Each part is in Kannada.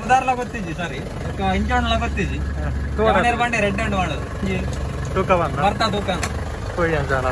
ಉದಾರ್ಲ ಗೊತ್ತಿಜ್ಜಿ ಸಾರಿ ಇಂಚೋಣ್ಲ ಗೊತ್ತಿಜ್ಜಿ ಬಂಡೆ ರೆಡ್ ಹ್ಯಾಂಡ್ ಮಾಡೋದು ತೂಕ ಬರ್ತಾ ತೂಕ ಕೊಯ್ಯ ಅಂಚಾಲ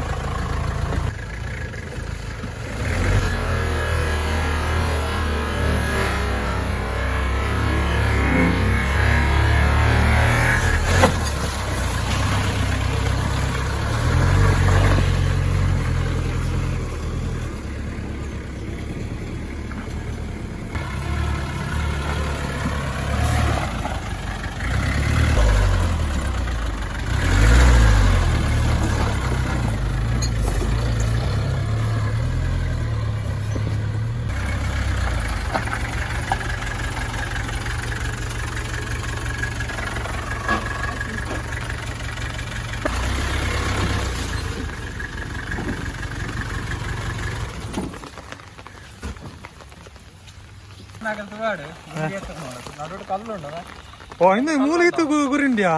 ఓ ఇందు మూలగిత్తు గురిండియా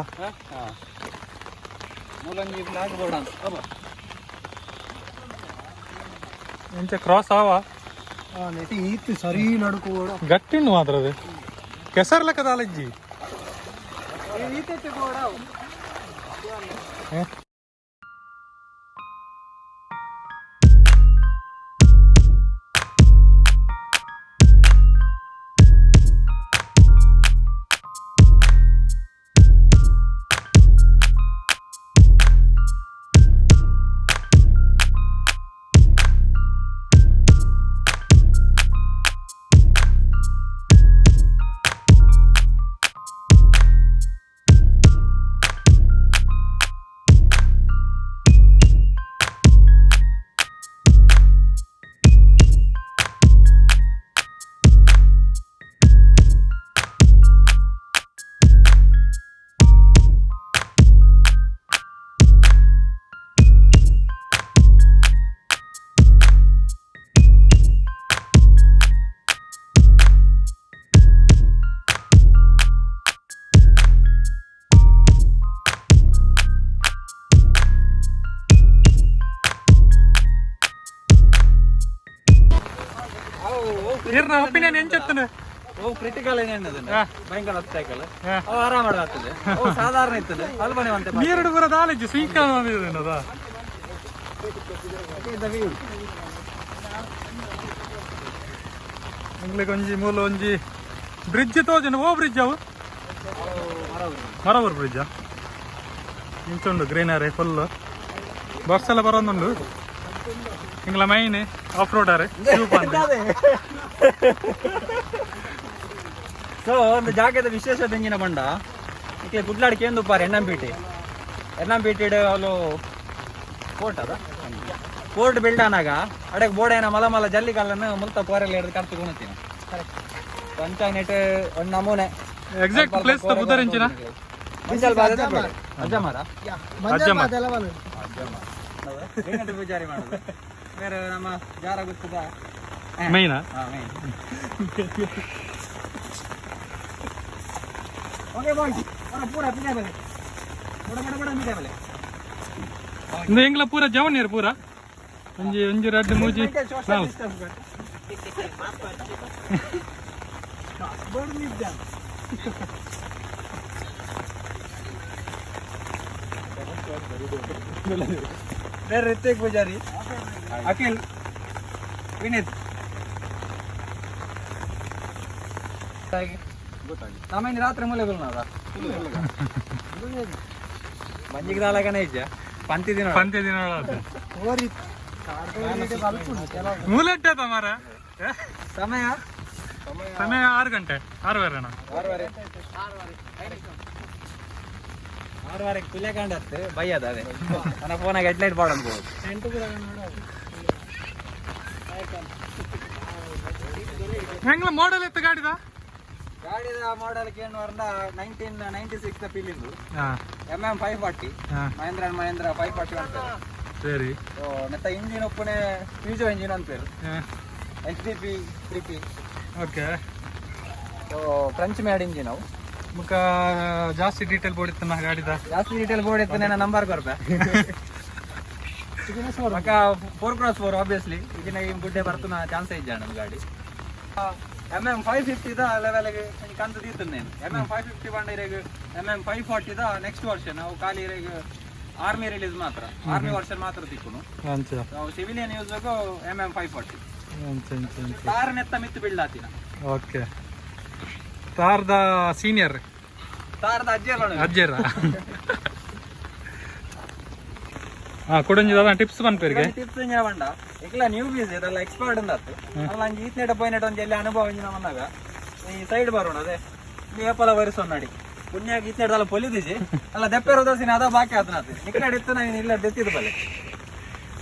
ಎಂಚ ಕ್ರಾಸ್ ಆವ ನೆಟಿ ಈತ್ತು ಸರಿ ನಡ್ಕೋಡ ಗಟ್ಟಿಂಡು ಮಾತ್ರ ಅದು ಕೆಸರ್ ಲೆಕ್ಕದ ಅಲಜ್ಜಿ ಇರ್ನ ಒಪಿನಿಯನ್ ಎಂಚೆತ್ತನೆ ಓ ಕ್ರಿಟಿಕಲ್ ಏನೇನದು ಭಯಂಕರ ಅಬ್ಸ್ಟಾಕಲ್ ಅವು ಆರಾಮ ಮಾಡ್ಲಾಗ್ತದೆ ಅವು ಸಾಧಾರಣ ಇರ್ತದೆ ಅಲ್ಬನೆ ಅಂತ ನೀರು ಬರೋದು ಆಲಜ್ಜಿ ಸ್ವೀಕಾರ ಅನ್ನೋದ ಇಂಗ್ಲಿಗೆ ಒಂಜಿ ಮೂಲ ಒಂಜಿ ಬ್ರಿಡ್ಜ್ ತೋಜನ ಓ ಬ್ರಿಡ್ಜ್ ಅವು ಮರವೂರು ಬ್ರಿಡ್ಜ್ ಇಂಚುಂಡು ಗ್ರೀನರಿ ಫುಲ್ ಬಸ್ ಎಲ್ಲ ಬರೋದುಂಡು ಇಂಗ್ಲ ಮೈನ್ ಆಫ್ ರೋಡಾರೆ ಸೊ ಒಂದು ಜಾಗದ ವಿಶೇಷತೆ ಎಂಜಿನ ಬಂಡ ಇಕ್ಕೆ ಗುಡ್ಲಾಡಿಕೆ ಎಂದು ಪಾರ ಎನ್ನಂಪೇಟೆ ಅವಳು ಕೋರ್ಟ್ ಅದ ಕೋರ್ಟ್ ಬಿಲ್ಡ್ ಆನಾಗ ಅಡಕ್ಕೆ ಬೋಡೇನ ಮಲ ಜಲ್ಲಿ ಕಾಲನ್ನು ಮುಲ್ತ ಪೋರೆಲ್ಲ ಹಿಡಿದು ಕರ್ತು ಕುಣತೀನಿ ಪಂಚಾಯತ್ ಒಂದು ನಮೂನೆ ಎಕ್ಸಾಕ್ಟ್ ಪ್ಲೇಸ್ ಬುಧರಿಂಚಿನ ಪೂಜಾರಿ ಮಾಡೋದು ಬೇರೆ ನಮ್ಮ ಜಾರ ಗೊತ್ತದ ಮೈನಾ ಓಕೆ ಬಾಯ್ ಪೂರ ಪಿಜಾ ಬಲೆ ಬಡ ಮಿಜಾ ಬಲೆ ಇಂದ ಎಂಗ್ಲ ಪೂರ ಜವನಿಯರ್ ಪೂರ ಒಂಜಿ ರಡ್ಡು ಮೂಜಿ ನಾವು ऋतिक पुजारी अखिल विनीत सामान्य रात्रि मूले मंजिಗೆ ದಾಲಗನೇ ಇಜ್ಜ ಪಂತಿ ದಿನ ಮೂಲೆಟ್ಟದ ಮಾರ ಸಮಯ 6 ಗಂಟೆ 6:30 ಪಿಲೆ ಕಂಡತ್ತೆ ಬೈಯದ ಅದೇ ನನ್ನ ಫೋನಾಗ ಹೆಡ್ಲೈಟ್ ಬಾಡ್ ಅನ್ಬೋದು ಹೆಂಗ್ಲ ಮಾಡೆಲ್ ಎತ್ತ ಗಾಡಿದ ಮಾಡೆಲ್ ಕೇನು 1996 ಪಿಲಿಂದು MM 540 ಮಹೇಂದ್ರ 540 ಅಂತ ಸರಿ ನೆತ್ತ ಇಂಜಿನ್ ಒಪ್ಪನೆ ಫ್ಯೂಜೋ ಇಂಜಿನ್ ಅಂತೇಳಿ HDP 3P okay French made engine ಅವು ಮುಖ ಜಾಸ್ತಿ ಡೀಟೇಲ್ ಬೋರ್ಡ್ ಇತ್ತು ಗಾಡಿದ ಜಾಸ್ತಿ ಡೀಟೇಲ್ ಬೋರ್ಡ್ ಇತ್ತು ನನ್ನ ನಂಬರ್ ಕೊರ್ಬೆ ಮಕ್ಕ 4x4 ಆಬ್ವಿಯಸ್ಲಿ ಈಗಿನ ಗುಡ್ಡೆ ಬರ್ತನ ಚಾನ್ಸ್ ಇದ್ದ ನಮ್ಮ ಗಾಡಿ MM550 ದ ಲೆವೆಲ್ಗೆ ಕಂತು ದೀತಂದು నేను MM550 ಬಂದಿರೆಗ್ MM540 the next version ಅವು ಖಾಲಿ ಇರೆಗ್ ಆರ್ಮಿ ರಿಲೀಸ್ ಮಾತ್ರ ಆರ್ಮಿ ವರ್ಷನ್ ಮಾತ್ರ ತಿಕ್ಕುನು ಅವು ಸಿವಿಲಿಯನ್ ಯೂಸ್ ಗೋ MM540 ತಾರ್ ನೆತ್ತ ಮಿತ್ತು ಬಿಲ್ಡ್ ಆತಿನ ಓಕೆ ತಾರ್ದ ಸೀನಿಯರ್ ತಾರ್ದ ಅಜ್ಜೇರ ಕೊಡಂಜಿ ದಾದ ಟಿಪ್ಸ್ ಬಂದ್ಪೇರಿಗೆ ಟಿಪ್ಸ್ ಇಂಜಿನ ಬಂಡ ಇಕ್ಲ ನ್ಯೂ ಬೀಸ್ ಇದೆಲ್ಲ ಎಕ್ಸ್ಪರ್ಟ್ ಅಂದತ್ತು ಅಲ್ಲ ಅಂಜಿ ಈತ್ನೆಟ ಪೋಯ್ನೆಟ ಒಂಜಿ ಎಲ್ಲಿ ಅನುಭವ ಇಂಜಿನ ಬಂದಾಗ ಈ ಸೈಡ್ ಬರೋಣ ಅದೇ ನೀ ಏಪಲ ವರಿಸೋ ನಡಿ ಪುಣ್ಯಾಗ ಈತ್ನೆಟಲ್ಲ ಪೊಲಿದಿಜಿ ಅಲ್ಲ ದೆಪ್ಪೆ ರೋದಸಿನ ಅದ ಬಾಕಿ ಆತನತಿ ನಿಕ್ಕಡೆ ಇತ್ತು ನಾನು ಇಲ್ಲ ದೆತ್ತಿದ ಬಲೆ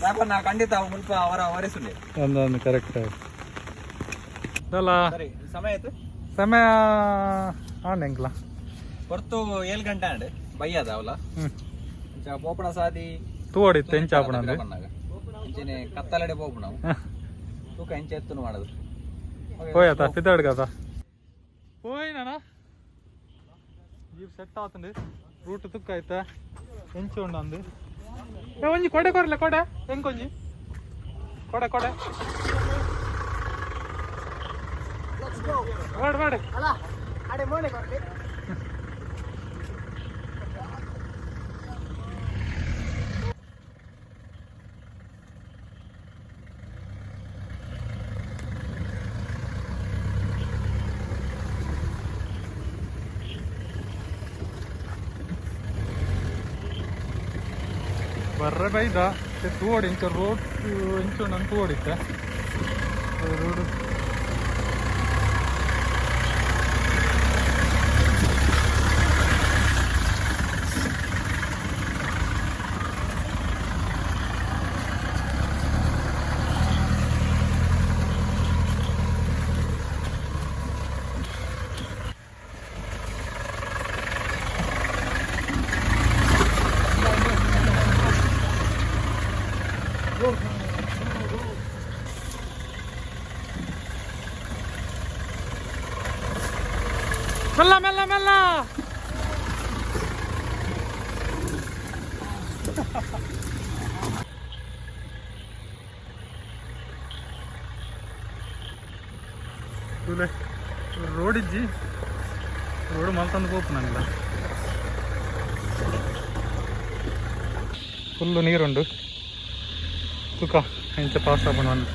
ಯಾಪ ನಾ ಖಂಡಿತ ಅವು ಮುಲ್ಪ ಅವರ ವರಿಸುಂಡೆ ಒಂದೊಂದು ಕರೆಕ್ಟ್ ಅಲ್ಲ ಸರಿ ಸಮಯ ಆಯ್ತು ಸಮಯ ಆಂಡೆಂಕ್ಲ ಹೊರ್ತು 7 ಗಂಟೆ ಆಂಡೆ ಬಯ್ಯದ ಅವಲ ಪೋಪಣ ಸಾದಿ ತೂಡಿತ್ತು ಎಂಚಾಪಣ ಬಂದಾಗ ಇಂಚಿನ ಕತ್ತಲಡೆ ಪೋಪಣ ತೂಕ ಇಂಚೆ ಎತ್ತುನು ಮಾಡೋದು ಹೋಯತ ಪಿತಾಡ್ಗದ ಹೋಯ್ನ ಜೀಪ್ ಸೆಟ್ ಆತಂದು ರೂಟ್ ತುಕ್ಕ ಆಯ್ತ ಎಂಚು ಉಂಡು ಅಂದು ಒಂಜಿ ಕೊಡೆ ಕೊರ್ಲೆ ಕೊಡೆ ಹೆಂಗೊಂಜಿ ಕೊಡೆ ಕೊಡೆ ಬೇಡ ಬೇಡ ಬರ್ರೆ ಬೈದ ತೋಡಿ ಇಂಚ ರೋಡ್ ಇಂಚು ನಾನು ತೋಡಿತ್ತೆ ರೋಡ್ ಮೆಲ್ಲ ಮೆಲ್ಲ ಮೆಲ್ಲ ರೋಡ್ ಇಜ್ಜಿ ರೋಡ್ ಮಲ್ತಂದು ಹೋಪು ನನಗೆ ಫುಲ್ಲು ನೀರುಂಡು ತುಕ ಎಂಚ ಪಾಸ್ ಆಪಣ ಒಂದು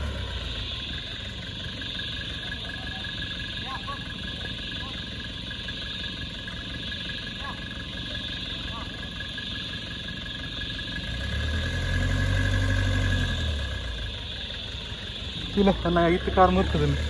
ಇಲ್ಲ ನನ್ನ ಐದು ಕಾರ್ ಮುರ್ತದನ್ನು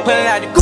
Pulling out the